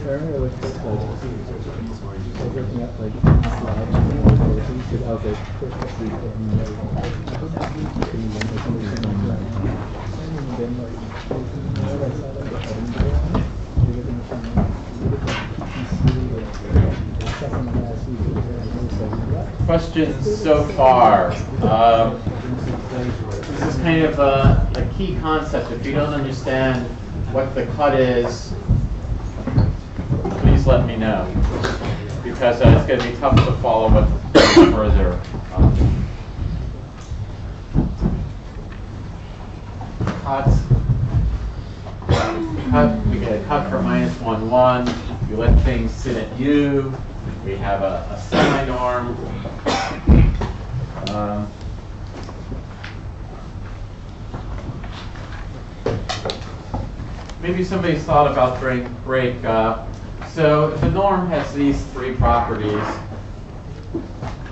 Earlier with this, I was looking at like slides without it perfectly Questions so far? This is kind of a key concept. If you don't understand what the cut is, please let me know, because it's going to be tough to follow it further. We get a cut for -1, 1. We let things sit at U. We have a semi-norm. Maybe somebody's thought about break. So if a norm has these three properties,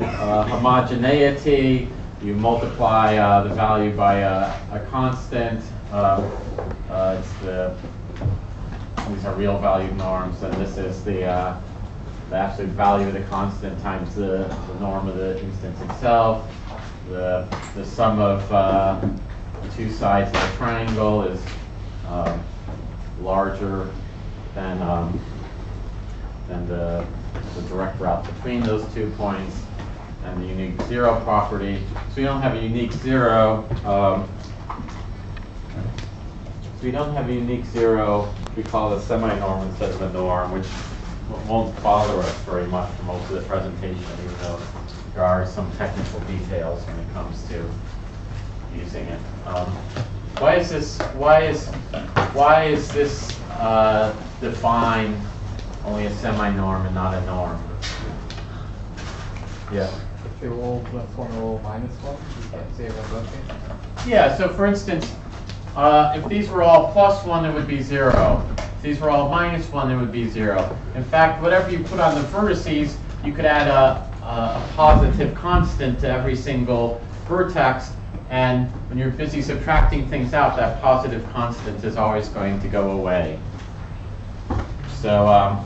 homogeneity, you multiply the value by a constant. These are real valued norms, and this is the absolute value of the constant times the norm of the instance itself. The sum of the two sides of the triangle is larger than the direct route between those 2 points, and the unique zero property. So we don't have a unique zero. We call it a semi-norm instead of a norm, which won't bother us very much for most of the presentation, even though there are some technical details when it comes to using it. Why is this define only a semi-norm and not a norm? Yeah. If they were all +1 or all -1, you can't say about that. Yeah. So for instance, if these were all +1, it would be 0. If these were all -1, it would be 0. In fact, whatever you put on the vertices, you could add a positive constant to every single vertex, and when you're busy subtracting things out, that positive constant is always going to go away. So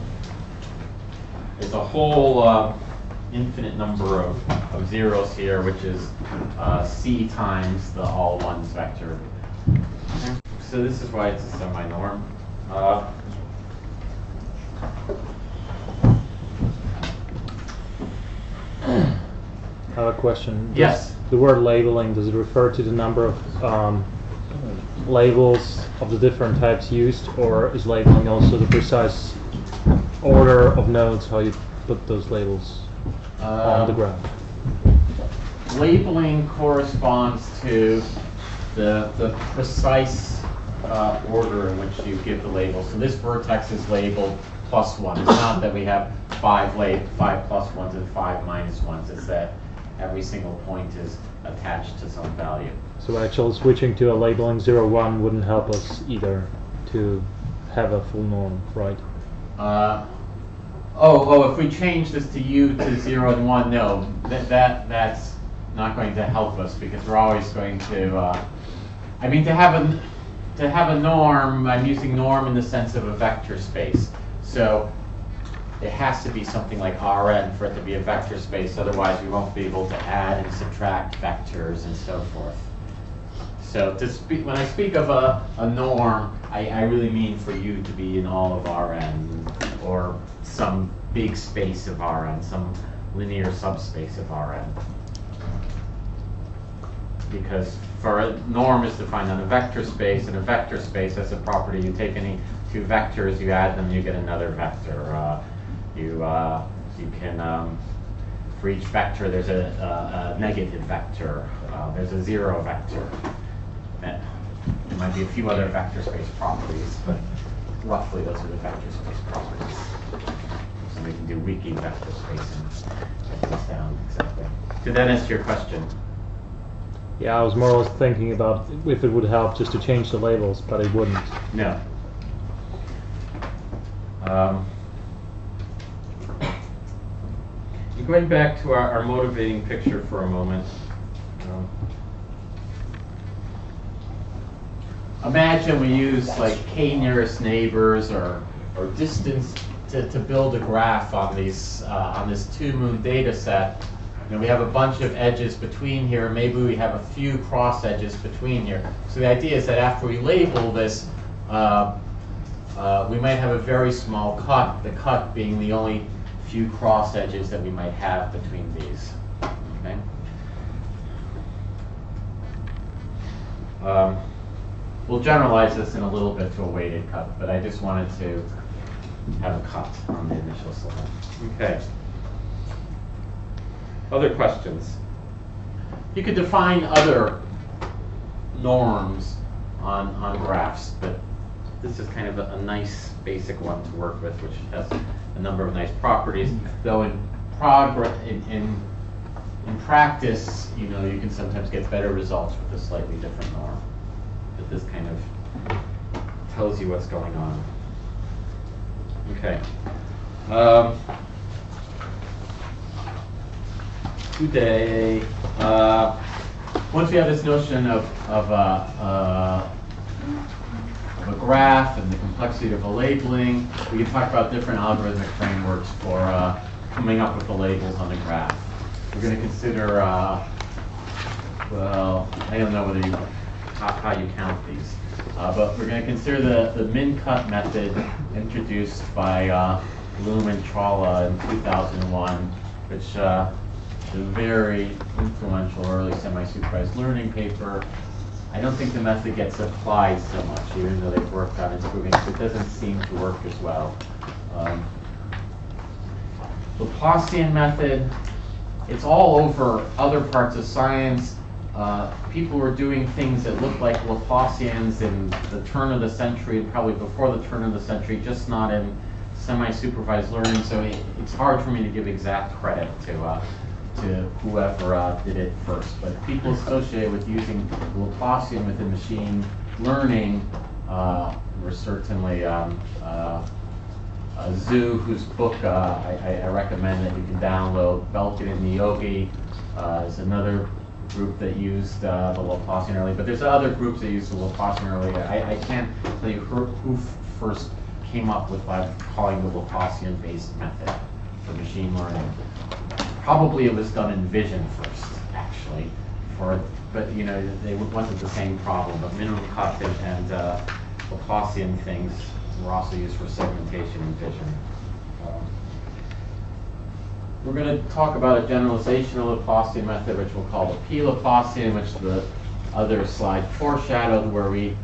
there's a whole infinite number of zeros here, which is C times the all ones vector. So this is why it's a semi-norm. I have a question. Yes. The word labeling, does it refer to the number of labels of the different types used, or is labeling also the precise order of nodes, how you put those labels on the graph? Labeling corresponds to the precise order in which you give the label. So this vertex is labeled +1. It's not that we have 5 +1s and 5 -1s. It's that every single point is attached to some value. So actually switching to a labeling 0, 1 wouldn't help us either to have a full norm, right? If we change this to U to 0 and 1, no, that's not going to help us, because we're always going to, to have a norm, I'm using norm in the sense of a vector space. So it has to be something like Rn for it to be a vector space, otherwise we won't be able to add and subtract vectors and so forth. So when I speak of a norm, I really mean for U to be in all of Rn, or some big space of Rn, some linear subspace of Rn. Because for a norm is defined on a vector space, and a vector space has a property. You take any two vectors, you add them, you get another vector. You can, for each vector, there's a negative vector. There's a zero vector. There might be a few other vector space properties, but roughly those are the vector space properties. So we can do wiki vector space and get this down exactly. Did that answer your question? Yeah, I was more or less thinking about if it would help just to change the labels, but it wouldn't. No. Going back to our motivating picture for a moment. Imagine we use like k nearest neighbors or distance to build a graph on these on this 2-moon data set. You know, we have a bunch of edges between here. Maybe we have a few cross edges between here. So the idea is that after we label this, we might have a very small cut, the cut being the only few cross edges that we might have between these. Okay. We'll generalize this in a little bit to a weighted cut, but I just wanted to have a cut on the initial slide. Okay. Other questions? You could define other norms on graphs, but this is kind of a nice basic one to work with, which has a number of nice properties. Though in practice, you know, you can sometimes get better results with a slightly different norm. But this kind of tells you what's going on. Okay. Today, once we have this notion of a graph and the complexity of the labeling, we can talk about different algorithmic frameworks for coming up with the labels on the graph. We're going to consider, well, I don't know whether how you count these, but we're going to consider the min-cut method introduced by Bloom and Tralla in 2001, which is a very influential early semi-supervised learning paper. I don't think the method gets applied so much, even though they've worked on improving it. It doesn't seem to work as well. Laplacian method, it's all over other parts of science. People were doing things that looked like Laplacians in the turn of the century, probably before the turn of the century, just not in semi-supervised learning. So it's hard for me to give exact credit to whoever did it first. But people associated with using Laplacian within machine learning were certainly Zhu, whose book I recommend that you can download. Belkin and Niyogi is another group that used the Laplacian early, but there's other groups that use the Laplacian early. I can't tell you who first came up with what I'm calling the Laplacian-based method for machine learning. Probably it was done in vision first, actually, but you know, it wasn't the same problem. But minimum cut and Laplacian things were also used for segmentation in vision. We're going to talk about a generalization of Laplacian method, which we'll call the P-Laplacian, which the other slide foreshadowed, where we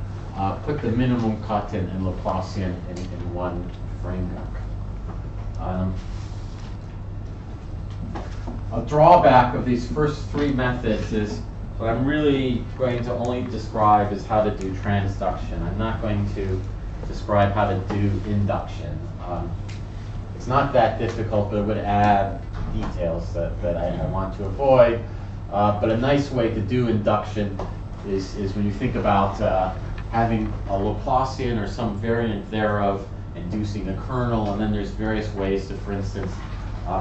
put the minimum cut and Laplacian in one framework. A drawback of these first three methods is what I'm really going to only describe is how to do transduction. I'm not going to describe how to do induction. It's not that difficult, but it would add details that I want to avoid. But a nice way to do induction is when you think about having a Laplacian or some variant thereof inducing a kernel, and then there's various ways to, for instance,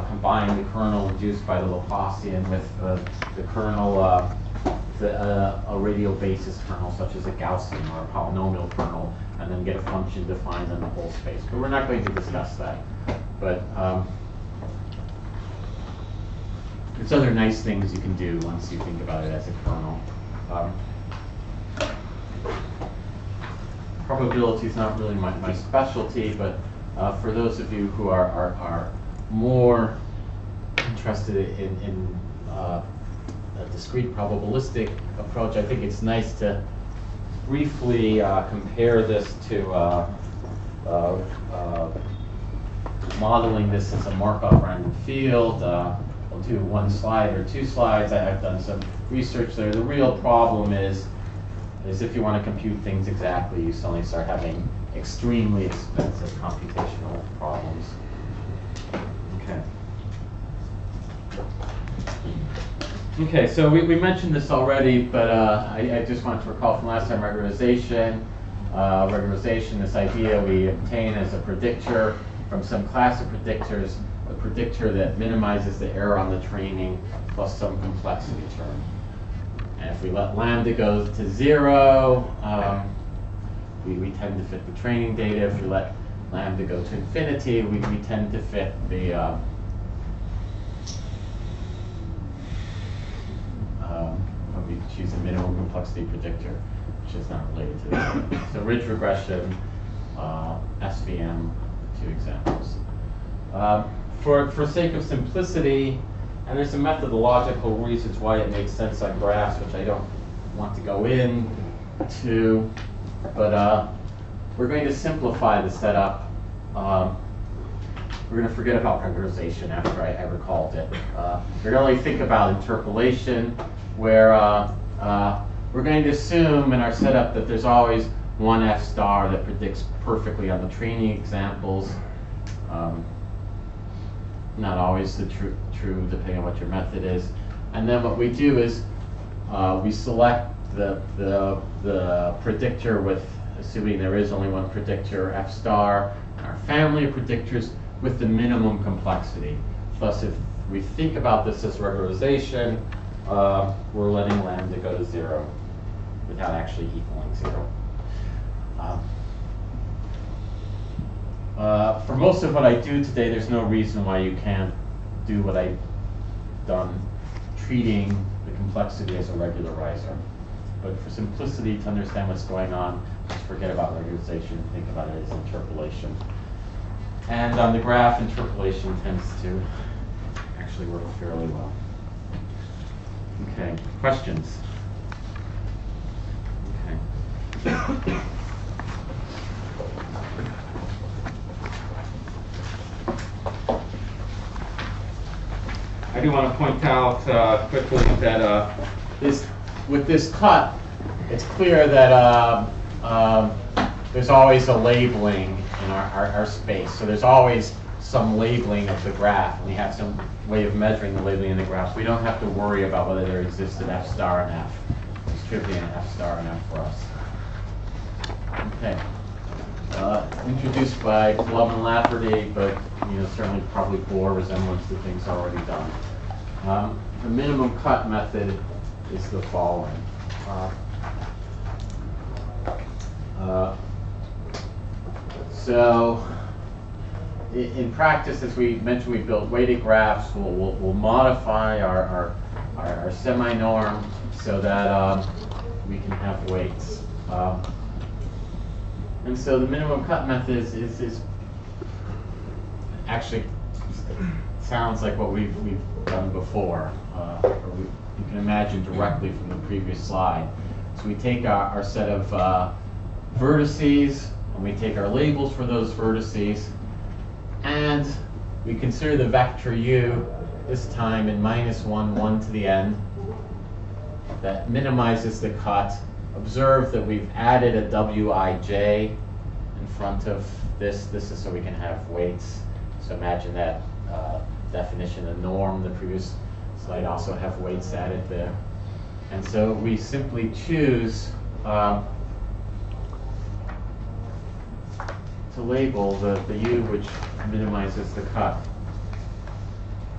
combine the kernel induced by the Laplacian with the kernel, a radial basis kernel, such as a Gaussian or a polynomial kernel, and then get a function defined on the whole space. But we're not going to discuss that. But there's other nice things you can do once you think about it as a kernel. Probability is not really my specialty, but for those of you who are more interested in a discrete probabilistic approach, I think it's nice to briefly compare this to modeling this as a Markov random field. I'll do one slide or two slides. I've done some research there. The real problem is if you want to compute things exactly, you suddenly start having extremely expensive computational problems. Okay. Okay, so we mentioned this already, but I just want to recall from last time regularization. Regularization, this idea we obtain as a predictor from some class of predictors, a predictor that minimizes the error on the training plus some complexity term. And if we let lambda go to 0, we tend to fit the training data. If we let lambda go to infinity, we tend to fit the we choose a minimum complexity predictor, which is not related to this. So ridge regression, SVM, 2 examples. For sake of simplicity, and there's some methodological reasons why it makes sense on graphs, which I don't want to go into, but we're going to simplify the setup. We're going to forget about regularization after I recalled it. We're going to only think about interpolation, where we're going to assume in our setup that there's always one F star that predicts perfectly on the training examples. Not always the true depending on what your method is. And then what we do is we select the predictor with, assuming there is only one predictor, F star, and our family of predictors with the minimum complexity. Thus, if we think about this as regularization, we're letting lambda go to 0 without actually equaling 0. For most of what I do today, there's no reason why you can't do what I've done, treating the complexity as a regularizer. But for simplicity, to understand what's going on, just forget about regularization and think about it as interpolation. And on the graph, interpolation tends to actually work fairly well. Okay, questions? Okay. I do want to point out quickly that with this cut, it's clear that there's always a labeling in our space. So there's always some labeling of the graph. We have some way of measuring the labeling in the graph. We don't have to worry about whether there exists an F star and F. There's strictly an F star and F for us. Okay. Introduced by Love and Lafferty, but certainly probably bore resemblance to things already done. The minimum cut method is the following. So in practice, as we mentioned, we build weighted graphs. We'll modify our semi-norm so that we can have weights. And so the minimum cut method is actually sounds like what we've done before, or you can imagine directly from the previous slide. So we take our set of vertices, and we take our labels for those vertices, and we consider the vector u, this time in -1, 1 to the n. That minimizes the cut. Observe that we've added a wij in front of this. This is so we can have weights. So imagine that definition, the norm, the previous slide also have weights added there. And so we simply choose to label the u which minimizes the cut.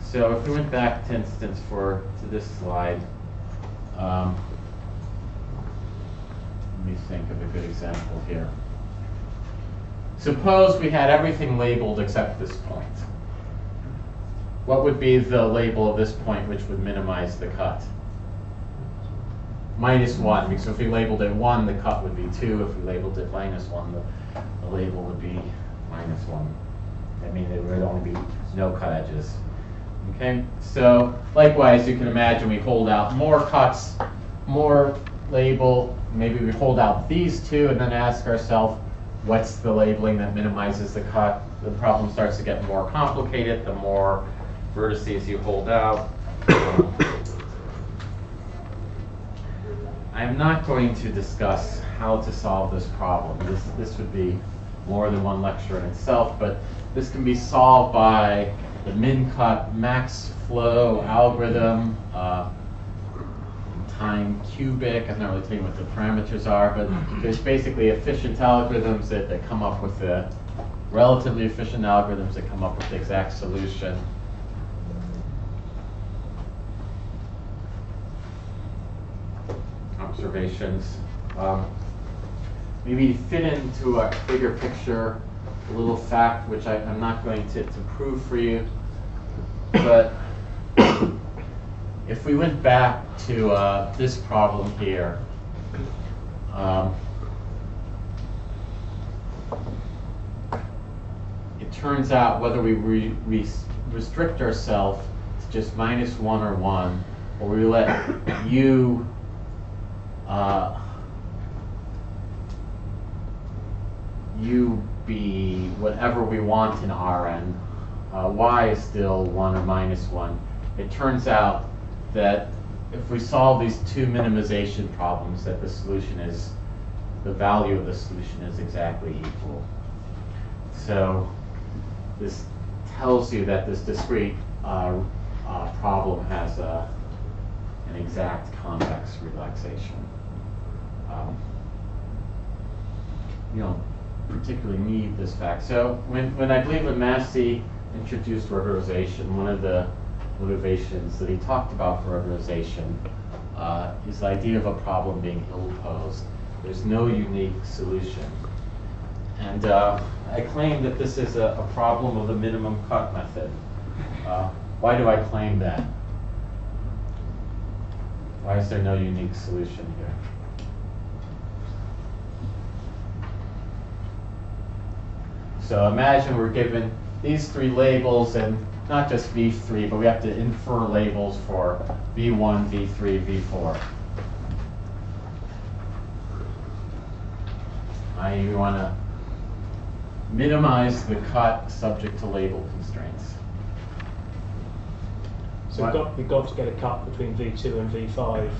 So if we went back to instance to this slide, let me think of a good example here. Suppose we had everything labeled except this point. What would be the label of this point which would minimize the cut? -1, because if we labeled it 1, the cut would be 2. If we labeled it -1, the label would be -1. That means there would only be no cut edges. Okay, so likewise, you can imagine we hold out more cuts, more label. Maybe we hold out these two and then ask ourselves, what's the labeling that minimizes the cut? The problem starts to get more complicated the more vertices you hold out. I'm not going to discuss how to solve this problem. This would be more than one lecture in itself, but this can be solved by the min-cut max flow algorithm, time cubic. I'm not really telling you what the parameters are, but there's basically efficient algorithms that come up with the relatively efficient algorithms that come up with the exact solution. Observations. Maybe fit into a bigger picture. a little fact which I'm not going to prove for you, but if we went back to this problem here, it turns out whether we restrict ourselves to just -1 or 1, or we let u u be whatever we want in Rn, y is still 1 or -1. It turns out that if we solve these two minimization problems, that the solution is, the value of the solution is exactly equal. So this tells you that this discrete problem has an exact convex relaxation. You don't particularly need this fact. So when I believe when Massey introduced regularization, one of the motivations that he talked about for regularization is the idea of a problem being ill-posed. There's no unique solution. And I claim that this is a problem of the minimum cut method. Why do I claim that? Why is there no unique solution here? So imagine we're given these three labels, and not just V3, but we have to infer labels for V1, V3, V4. We want to minimize the cut subject to label constraints. So we've got to get a cut between V2 and V5,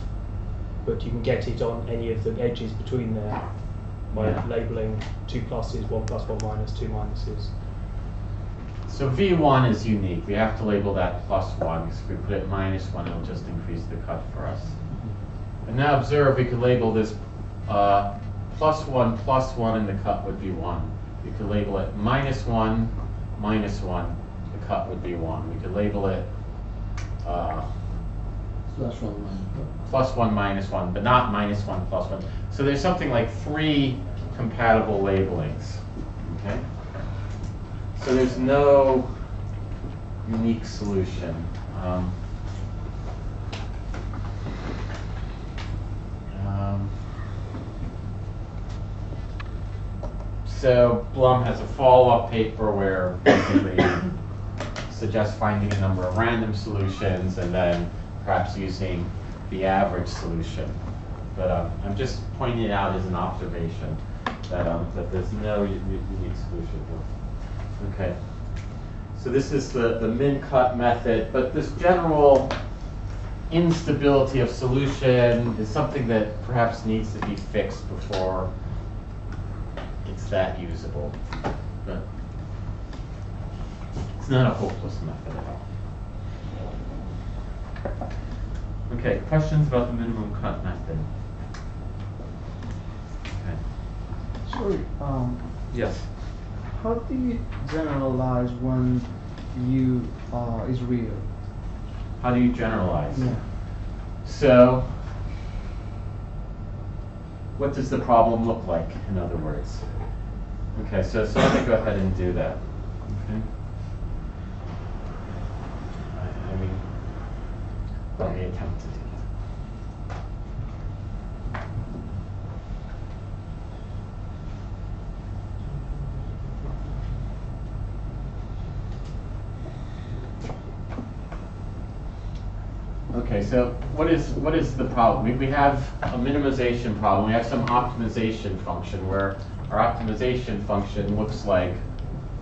but you can get it on any of the edges between there by labeling 2 pluses, 1 plus, 1 minus, 2 minuses. So V1 is unique. We have to label that +1, because if we put it -1, it'll just increase the cut for us. And now observe, we could label this +1, +1, and the cut would be 1. We could label it -1, -1, the cut would be 1. We could label it +1, +1, -1, but not -1, +1. So there's something like 3 compatible labelings. Okay? So there's no unique solution. So Blum has a follow-up paper where basically suggests finding a number of random solutions and then perhaps using the average solution. But I'm just pointing it out as an observation that there's no unique solution here. Okay. So this is the min-cut method, but this general instability of solution is something that perhaps needs to be fixed before it's that usable. But it's not a hopeless method at all. Okay, questions about the minimum cut method? Okay. Sorry, Yes. how do you generalize when U is real? How do you generalize? Yeah. So, what does the problem look like, in other words? Okay, so let me go ahead and do that. Okay. Let me attempt to do that. Okay, so what is the problem? We have a minimization problem. We have some optimization function where our optimization function looks like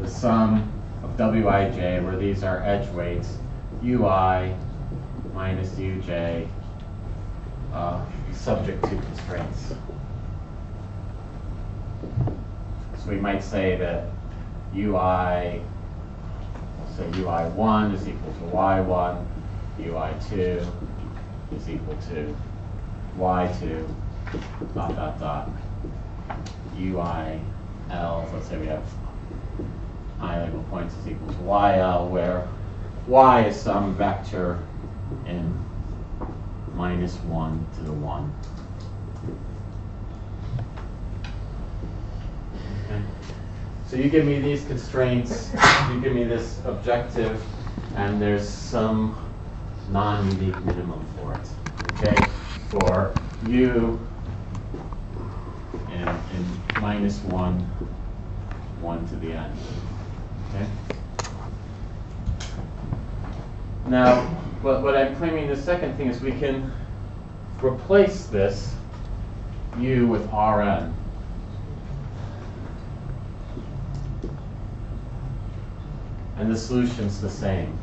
the sum of wij, where these are edge weights, ui minus uj, subject to constraints. So we might say that ui, we'll say ui1 is equal to y1, ui2 is equal to y2, uil, let's say we have I label points is equal to yl, where y is some vector in -1 to the 1. Okay. So you give me these constraints, you give me this objective, and there's some non-unique minimum for it. Okay, for u and minus 1, 1 to the n. Okay. Now, what I'm claiming the second thing is we can replace this u with Rn. And the solution's the same.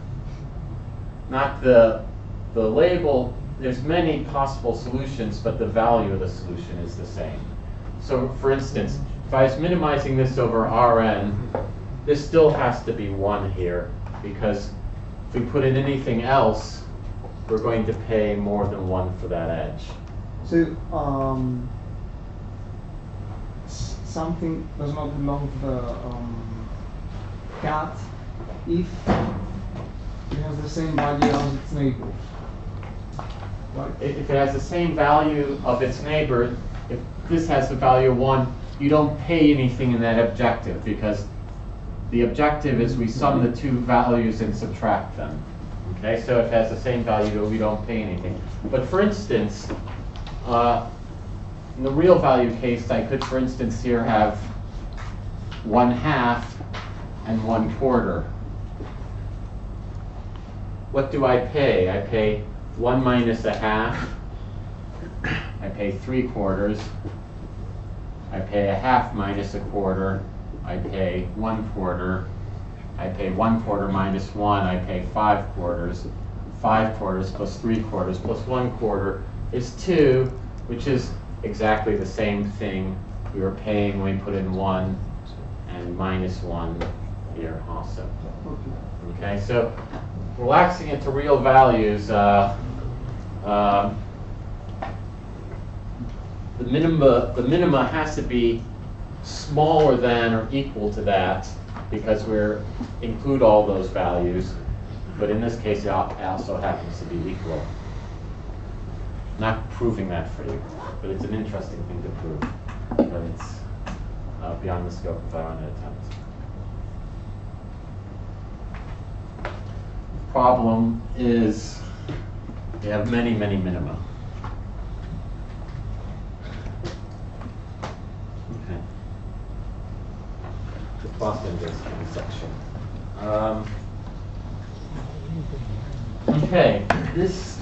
Not the label, there's many possible solutions, but the value of the solution is the same. So for instance, if I was minimizing this over Rn, this still has to be 1 here, because if we put in anything else, we're going to pay more than 1 for that edge. So something does not belong to the cat if it has the same value as its neighbor. Right? If it has the same value of its neighbor, if this has the value of 1, you don't pay anything in that objective, because the objective is we sum the two values and subtract them. Okay, so if it has the same value, we don't pay anything. But for instance, in the real value case, I could, for instance, here have 1/2 and 1/4. What do I pay? I pay 1 minus 1/2. I pay 3/4. I pay 1/2 minus 1/4. I pay 1/4. I pay 1/4 minus 1. I pay 5/4. 5/4 plus 3/4 plus 1/4 is 2, which is exactly the same thing we were paying when we put in 1 and minus 1 here also. Okay, so relaxing it to real values, the minima has to be smaller than or equal to that, because we include all those values, but in this case it also happens to be equal. Not proving that for you, but it's an interesting thing to prove, but it's beyond the scope of our own attempt. Problem is we have many, many minima. Okay. The plus in this section. Okay, this,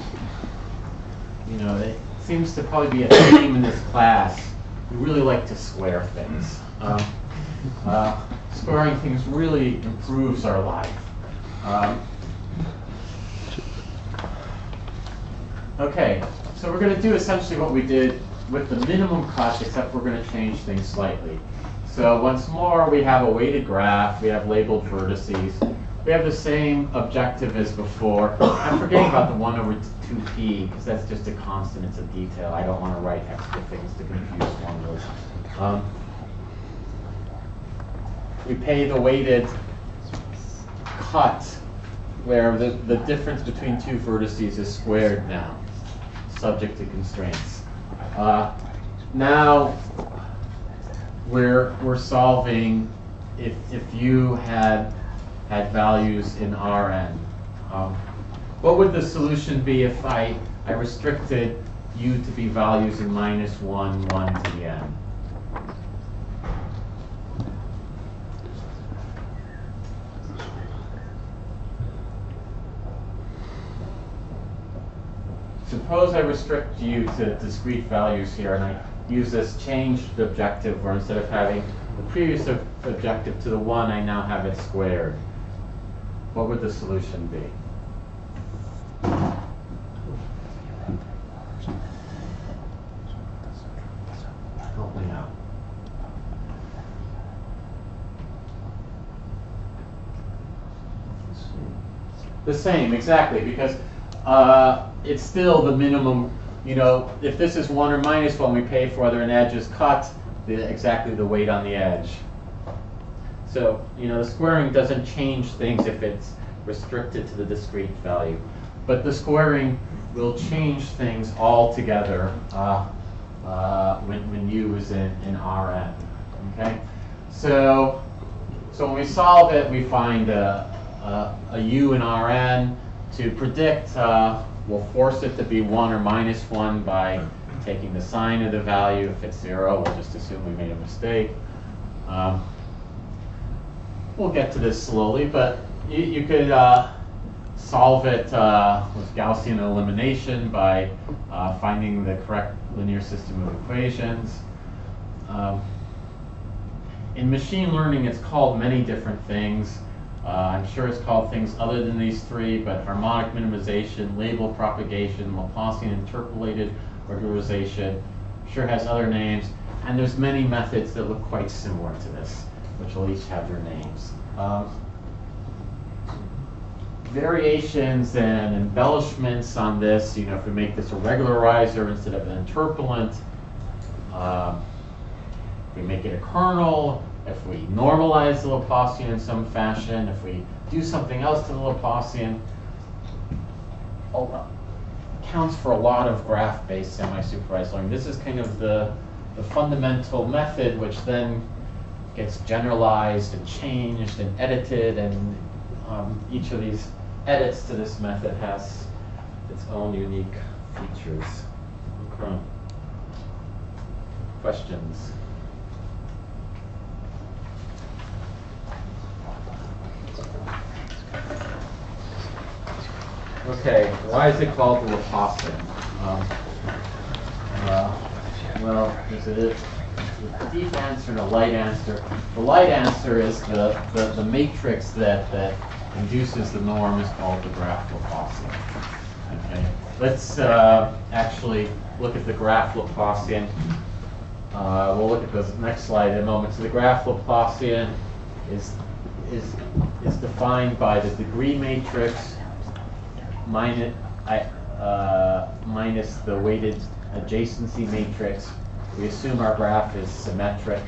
it seems to probably be a theme in this class. We really like to square things. Squaring things really improves our life. Okay, so we're going to do essentially what we did with the minimum cut, except we're going to change things slightly. So once more, we have a weighted graph. We have labeled vertices. We have the same objective as before. I'm forgetting about the 1 over 2p, because that's just a constant. It's a detail. I don't want to write extra things to confuse formulas. We pay the weighted cut, where the difference between two vertices is squared now, subject to constraints. Now we're solving if u had values in Rn. What would the solution be if I restricted u to be values in minus 1, 1 to the n? Suppose I restrict u to discrete values here, and I use this changed objective, where instead of having the previous objective to the 1, I now have it squared. What would the solution be? Help me out. The same, exactly, because it's still the minimum. If this is 1 or minus 1, we pay for whether an edge is cut, exactly the weight on the edge. So, the squaring doesn't change things if it's restricted to the discrete value. But the squaring will change things altogether when u is in Rn. Okay? So, So when we solve it, we find a u in Rn. To predict, we'll force it to be 1 or minus 1 by taking the sign of the value. If it's 0, we'll just assume we made a mistake. We'll get to this slowly, but you could solve it with Gaussian elimination by finding the correct linear system of equations. In machine learning, it's called many different things. I'm sure it's called things other than these three, but harmonic minimization, label propagation, Laplacian interpolated regularization, sure has other names. And there's many methods that look quite similar to this, which will each have their names. Variations and embellishments on this, you know, if we make this a regularizer instead of an interpolant, if we make it a kernel, if we normalize the Laplacian in some fashion, if we do something else to the Laplacian, counts for a lot of graph-based semi-supervised learning. This is kind of the fundamental method, which then gets generalized and changed and edited, and each of these edits to this method has its own unique features. Okay. Questions? Okay, why is it called the Laplacian? Well, there's a deep answer and a light answer. The light answer is the matrix that induces the norm is called the graph Laplacian. Okay, let's actually look at the graph Laplacian. We'll look at the next slide in a moment. So the graph Laplacian is defined by the degree matrix minus the weighted adjacency matrix. We assume our graph is symmetric.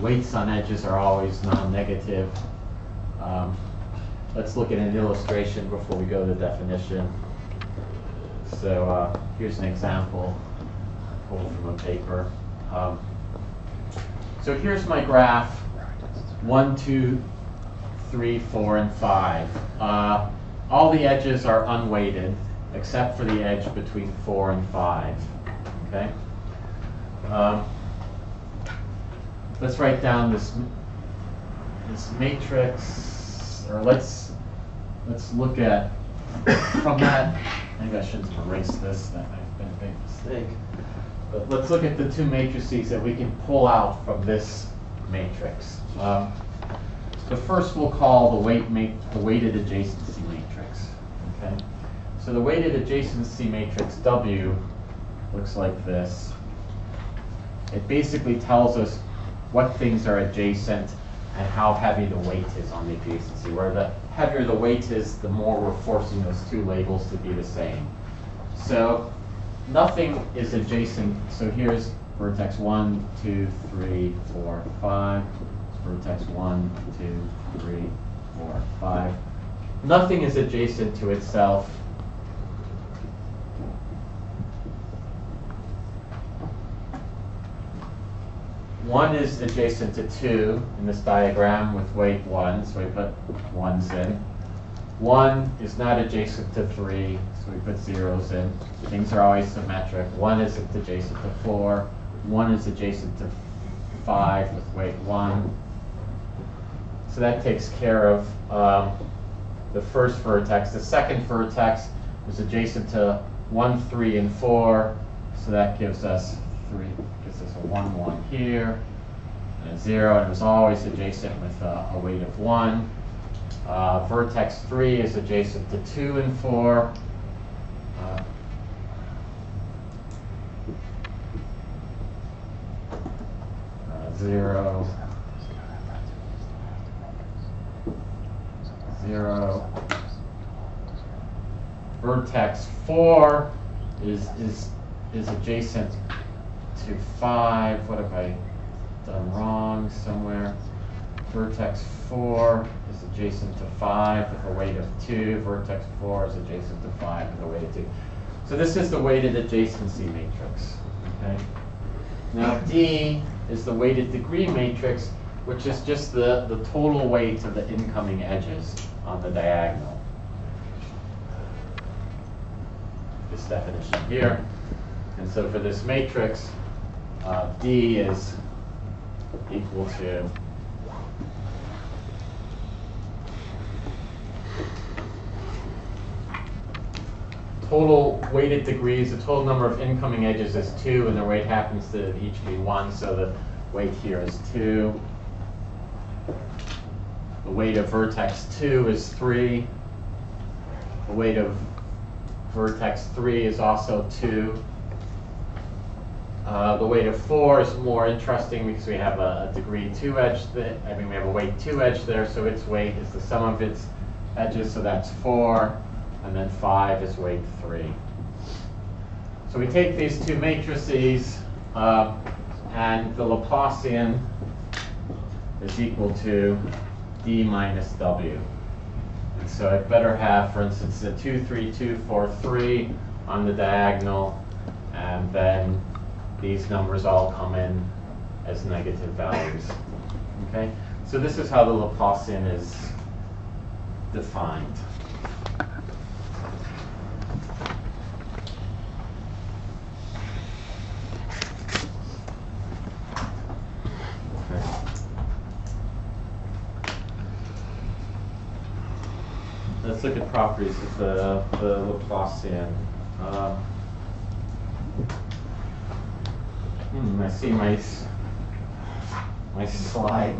Weights on edges are always non-negative. Let's look at an illustration before we go to the definition. So here's an example pulled from a paper. So here's my graph, 1, 2, 3, 4, and 5. All the edges are unweighted, except for the edge between 4 and 5. Okay. Let's write down this matrix, or let's look at from that. Maybe I shouldn't erase this. That might have been a big mistake. But let's look at the two matrices that we can pull out from this matrix. The first we'll call the weighted adjacency matrix. Okay. So the weighted adjacency matrix W looks like this. It basically tells us what things are adjacent and how heavy the weight is on the adjacency. Where the heavier the weight is, the more we're forcing those two labels to be the same. So nothing is adjacent. So here's vertex 1, 2, 3, 4, 5. Vertex 1, 2, 3, 4, 5. Nothing is adjacent to itself. One is adjacent to 2 in this diagram with weight 1, so we put 1s in. 1 is not adjacent to 3, so we put 0s in. Things are always symmetric. 1 isn't adjacent to 4. 1 is adjacent to 5 with weight 1. So that takes care of the first vertex. The second vertex is adjacent to 1, 3, and 4. So that gives us 3. Gives us a 1, 1 here, and a 0, and it was always adjacent with a weight of 1. Vertex 3 is adjacent to 2 and 4. 0, 0. Vertex 4 is adjacent to 5. What have I done wrong somewhere? Vertex 4 is adjacent to 5 with a weight of 2. Vertex 4 is adjacent to 5 with a weight of 2. So this is the weighted adjacency matrix. Okay. Now D is the weighted degree matrix, which is just the total weight of the incoming edges on the diagonal. This definition here. And so for this matrix, D is equal to total weighted degrees. The total number of incoming edges is 2, and their weight happens to each be 1, so the weight here is 2. The weight of vertex 2 is 3. The weight of vertex 3 is also 2. The weight of 4 is more interesting because we have a degree 2 edge. We have a weight 2 edge there, so its weight is the sum of its edges, so that's 4. And then 5 is weight 3. So we take these two matrices, and the Laplacian is equal to D minus W. And so I'd better have, for instance, a 2, 3, 2, 4, 3 on the diagonal, and then these numbers all come in as negative values. Okay? So this is how the Laplacian is defined. Let's look at properties of the Laplacian. I see my slide.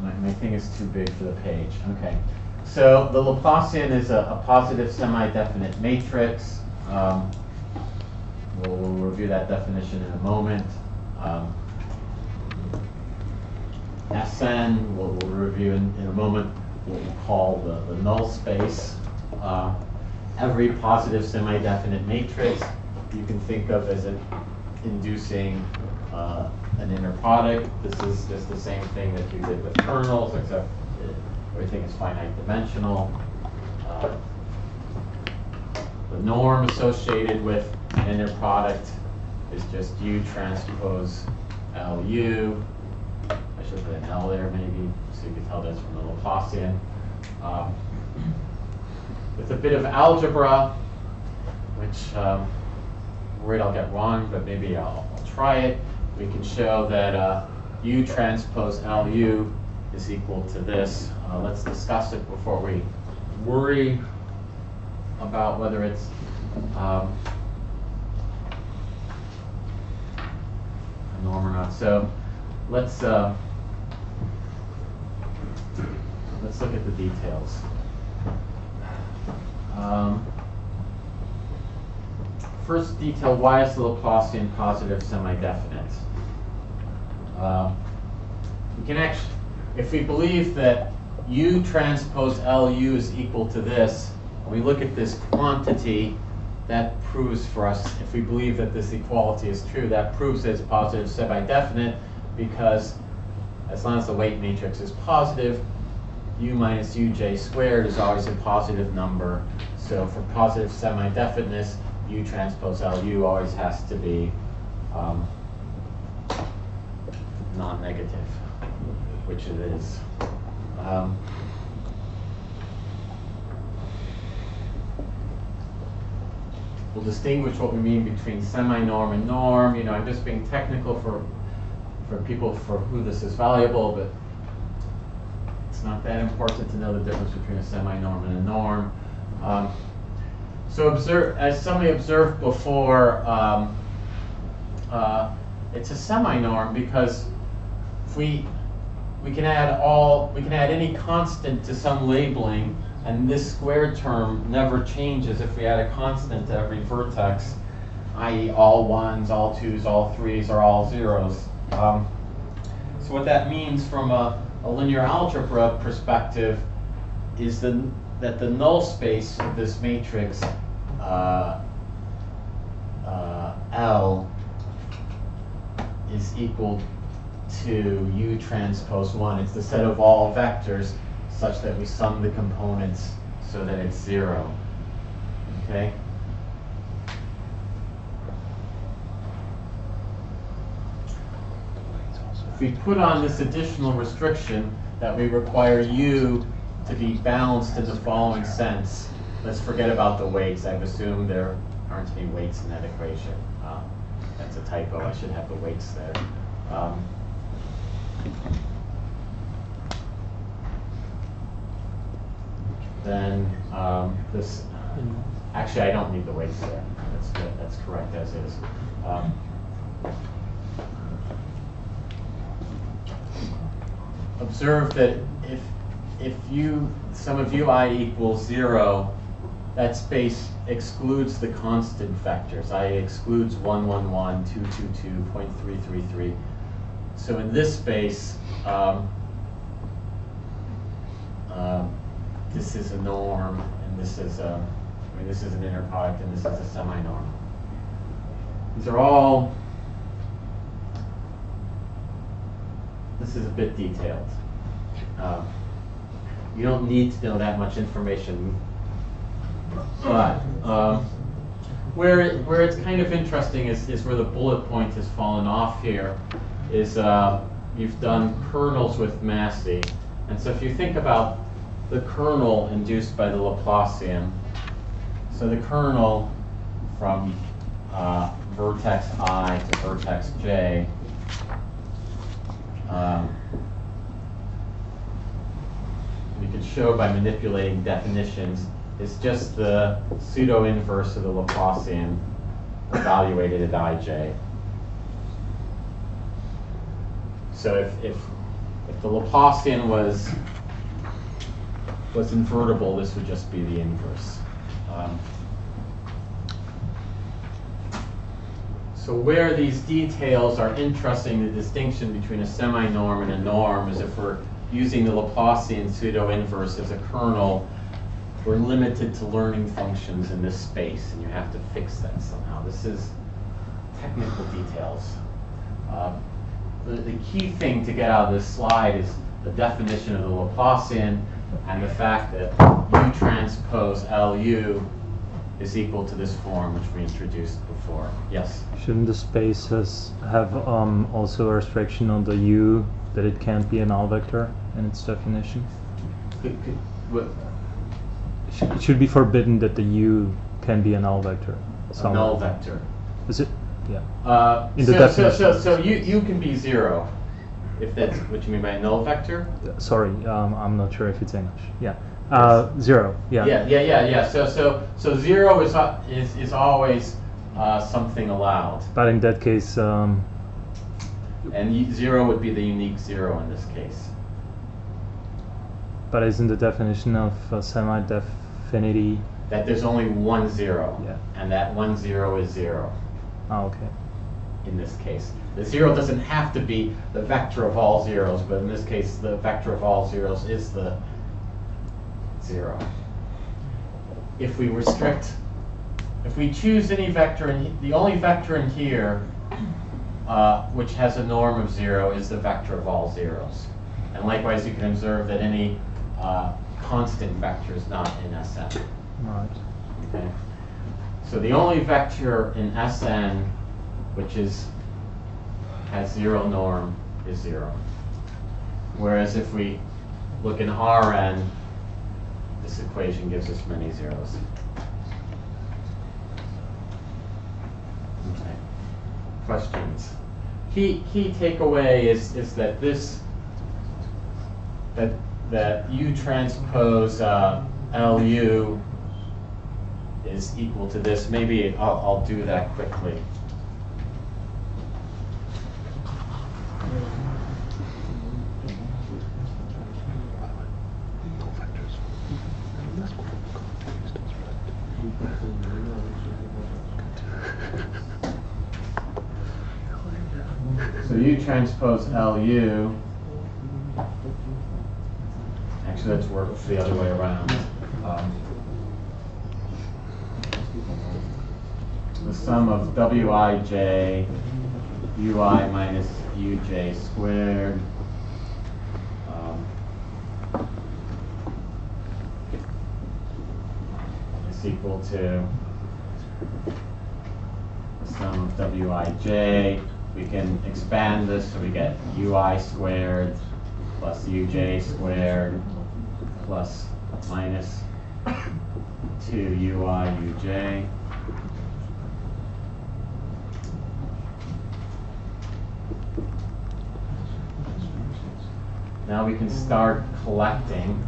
My thing is too big for the page. Okay. So the Laplacian is a positive semi-definite matrix. We'll review that definition in a moment. Sn, we'll review in a moment. What we call the null space. Every positive semi-definite matrix you can think of as inducing an inner product. This is just the same thing that you did with kernels, except everything is finite dimensional. The norm associated with an inner product is just U transpose LU. I should put an L there maybe, so you can tell that's from the Laplacian. With a bit of algebra, which I'm worried I'll get wrong, but maybe I'll try it. We can show that U transpose LU is equal to this. Let's discuss it before we worry about whether it's a norm or not. So let's look at the details. First detail, why is the Laplacian positive semi-definite? We can actually, if we believe that U transpose LU is equal to this, when we look at this quantity, that proves for us, if we believe that this equality is true, that proves that it's positive semi-definite, because as long as the weight matrix is positive, U minus Uj squared is always a positive number. So for positive semi-definiteness, U transpose LU always has to be non-negative, which it is. We'll distinguish what we mean between semi-norm and norm. You know, I'm just being technical for people for who this is valuable, but it's not that important to know the difference between a semi-norm and a norm. So observe, as somebody observed before, it's a semi-norm because if we can add any constant to some labeling, and this squared term never changes if we add a constant to every vertex, i.e. all ones, all twos, all threes, or all zeros. So what that means from a linear algebra perspective is that the null space of this matrix L is equal to U transpose 1. It's the set of all vectors such that we sum the components so that it's 0. Okay? if we put on this additional restriction that we require U to be balanced in the following sense, let's forget about the weights. I've assumed there aren't any weights in that equation. That's a typo. I should have the weights there. Then this, actually I don't need the weights there. That's good. That's correct as is. Observe that if sum of ui equals 0, that space excludes the constant vectors, i.e. excludes 1, 1, 1, 2, 2, 2, 0.333. So in this space, this is a norm, and this is this is an inner product, and this is a semi-norm. These are all. This is a bit detailed. You don't need to know that much information, but where it's kind of interesting is where the bullet point has fallen off here. Is you've done kernels with Massey, and so if you think about the kernel induced by the Laplacian, so the kernel from vertex I to vertex j. We could show by manipulating definitions is just the pseudo-inverse of the Laplacian evaluated at ij. So if the Laplacian was invertible, this would just be the inverse. So where these details are interesting, the distinction between a semi-norm and a norm is if we're using the Laplacian pseudo-inverse as a kernel, we're limited to learning functions in this space, and you have to fix that somehow. This is technical details. The key thing to get out of this slide is the definition of the Laplacian and the fact that U transpose LU is equal to this form which we introduced before. Yes? Shouldn't the space have also a restriction on the U that it can't be a null vector in its definition? It should be forbidden that the U can be a null vector. A null vector. Is it? Yeah. In the definition. So U can be 0, if that's what you mean by a null vector? Sorry, I'm not sure if it's English. Yeah. 0. Yeah. Yeah. So 0 is always something allowed. But in that case, and 0 would be the unique 0 in this case. But isn't the definition of semi-definity that there's only one 0, yeah, and that one 0 is 0. Oh, okay. In this case, the 0 doesn't have to be the vector of all zeros, but in this case, the vector of all zeros is the 0. If we restrict, if we choose any vector, the only vector in here which has a norm of 0 is the vector of all zeros. And likewise, you can observe that any constant vector is not in Sn. Right. Okay. So the only vector in Sn which has 0 norm is 0. Whereas if we look in Rn, this equation gives us many zeros. Okay. Questions? Key takeaway is that that U transpose LU is equal to this. Maybe I'll do that quickly. So U transpose LU, actually let's work the other way around. The sum of Wij Ui minus Uj squared is equal to the sum of Wij we can expand this so we get ui squared plus uj squared plus minus 2 ui uj. Now we can start collecting.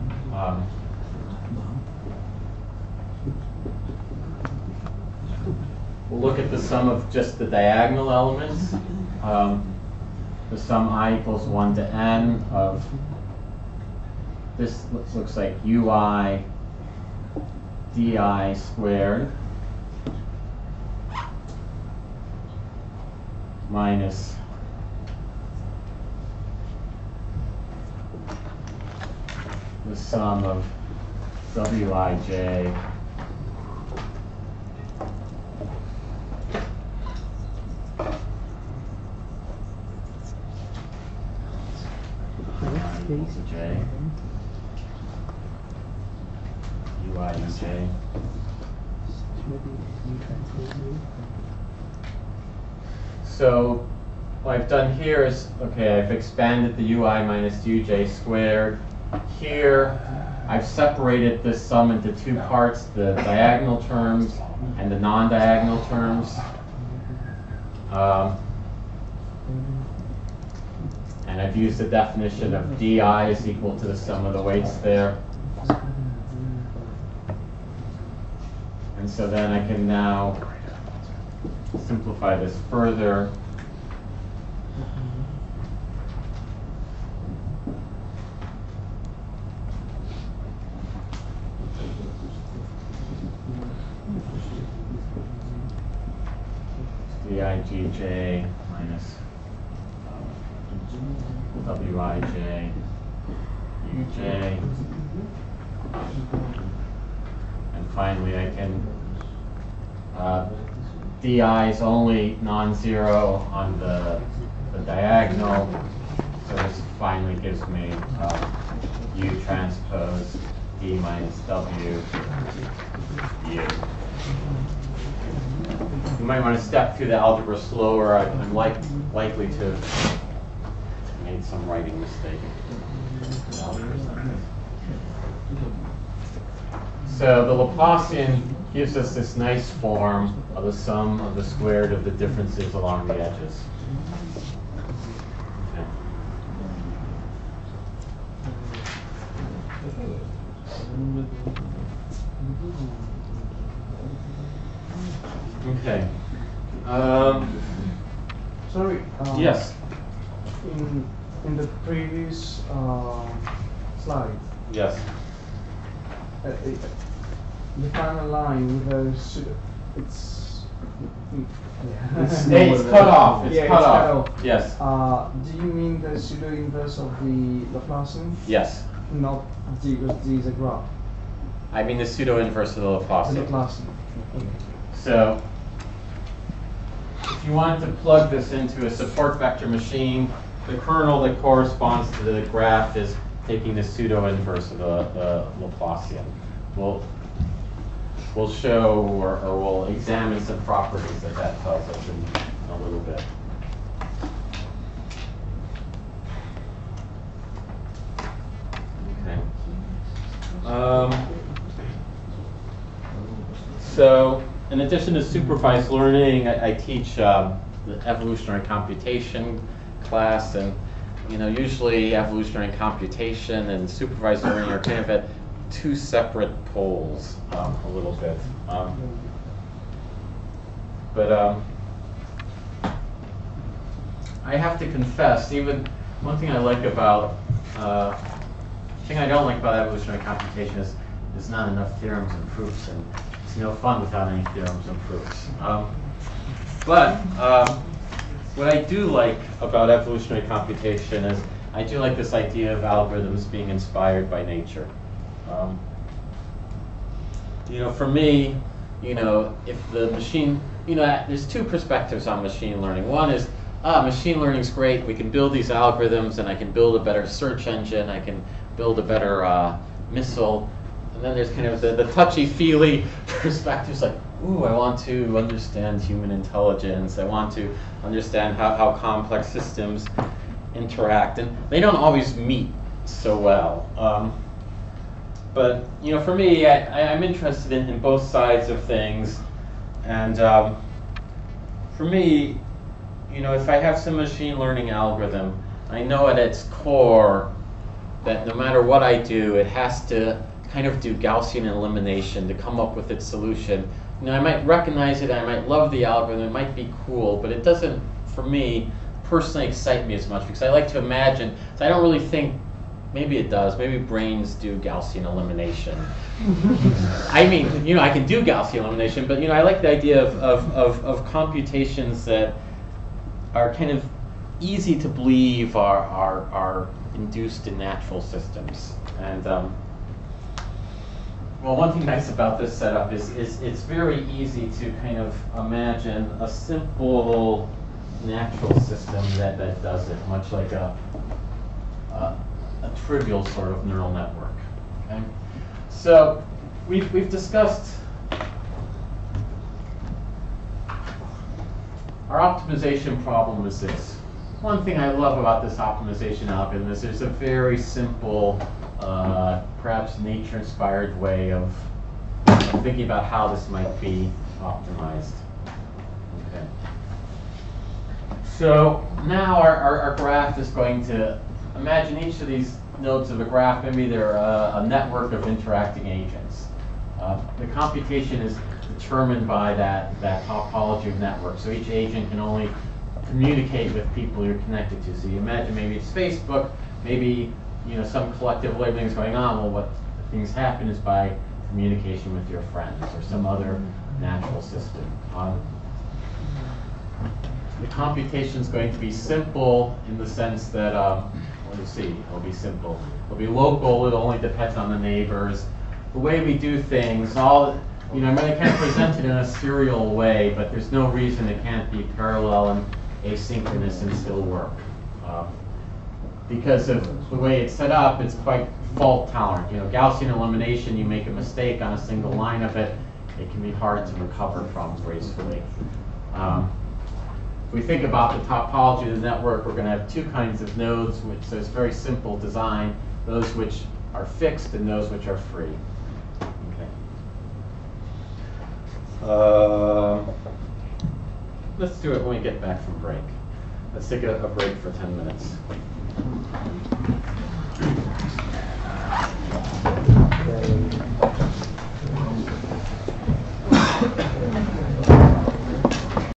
We'll look at the sum of just the diagonal elements. The sum I equals 1 to n of this looks like ui di squared minus the sum of wij J ui uj. So what I've done here is, okay, I've expanded the ui minus uj squared. Here I've separated this sum into two parts, the diagonal terms and the non-diagonal terms. And I've used the definition of di is equal to the sum of the weights there. And so then I can now simplify this further. Dijj minus wij uj. And finally I can di is only non-zero on the diagonal, so this finally gives me u transpose d minus w u. You might want to step through the algebra slower. I'm likely to have made some writing mistake. So the Laplacian gives us this nice form of the sum of the squared of the differences along the edges. Okay. Sorry. Yes. In the previous slide, Yes. the final line with those it's It's cut off. It's yeah, cut it's off. cut off. Yes. Do you mean the pseudo inverse of the Laplacian? Yes. Not d, because d is a graph. I mean the pseudo inverse of the The Laplacian. Laplacian. Okay. So, if you wanted to plug this into a support vector machine, the kernel that corresponds to the graph is taking the pseudo inverse of the Laplacian. We'll show or we'll examine some properties that tells us in a little bit. Okay. So, in addition to supervised learning, I teach the evolutionary computation class, and usually evolutionary computation and supervised learning are kind of at two separate poles a little bit. But I have to confess, even one thing I like about, thing I don't like about evolutionary computation is there's not enough theorems and proofs, and it's no fun without any theorems and proofs. But what I do like about evolutionary computation is I do like this idea of algorithms being inspired by nature. For me, if the machine, there's two perspectives on machine learning. One is, machine learning's great. We can build these algorithms, and I can build a better search engine. I can build a better missile. And then there's kind of the touchy-feely perspectives like, ooh, I want to understand human intelligence. I want to understand how complex systems interact. And they don't always meet so well. But for me, I'm interested in both sides of things. And for me, if I have some machine learning algorithm, I know at its core that no matter what I do, it has to kind of do Gaussian elimination to come up with its solution. I might recognize it, I might love the algorithm, it might be cool, but it doesn't, for me, personally excite me as much because I like to imagine, so I don't really think, maybe it does, maybe brains do Gaussian elimination. I mean, I can do Gaussian elimination, but I like the idea of computations that are kind of easy to believe are induced in natural systems. And well, one thing nice about this setup is it's very easy to kind of imagine a simple natural system that does it, much like a trivial sort of neural network. Okay? So we've discussed our optimization problem is this. One thing I love about this optimization algorithm is there's a very simple, perhaps nature-inspired way of thinking about how this might be optimized. Okay. So now our graph is going to imagine each of these nodes of a graph. Maybe they're a network of interacting agents. The computation is determined by that topology of networks. So each agent can only communicate with people you're connected to. So you imagine maybe it's Facebook, maybe some collective labeling is going on. Well, what things happen is by communication with your friends or some other natural system. The computation is going to be simple in the sense that, let me see, it'll be simple. It'll be local, it only depends on the neighbors. The way we do things, I can't present it in a serial way, but there's no reason it can't be parallel and asynchronous and still work. Because of the way it's set up, it's quite fault tolerant. Gaussian elimination, you make a mistake on a single line of it, it can be hard to recover from gracefully. If we think about the topology of the network, we're going to have two kinds of nodes, so it's very simple design, those which are fixed and those which are free. Okay. Let's do it when we get back from break. Let's take a break for 10 minutes. Okay.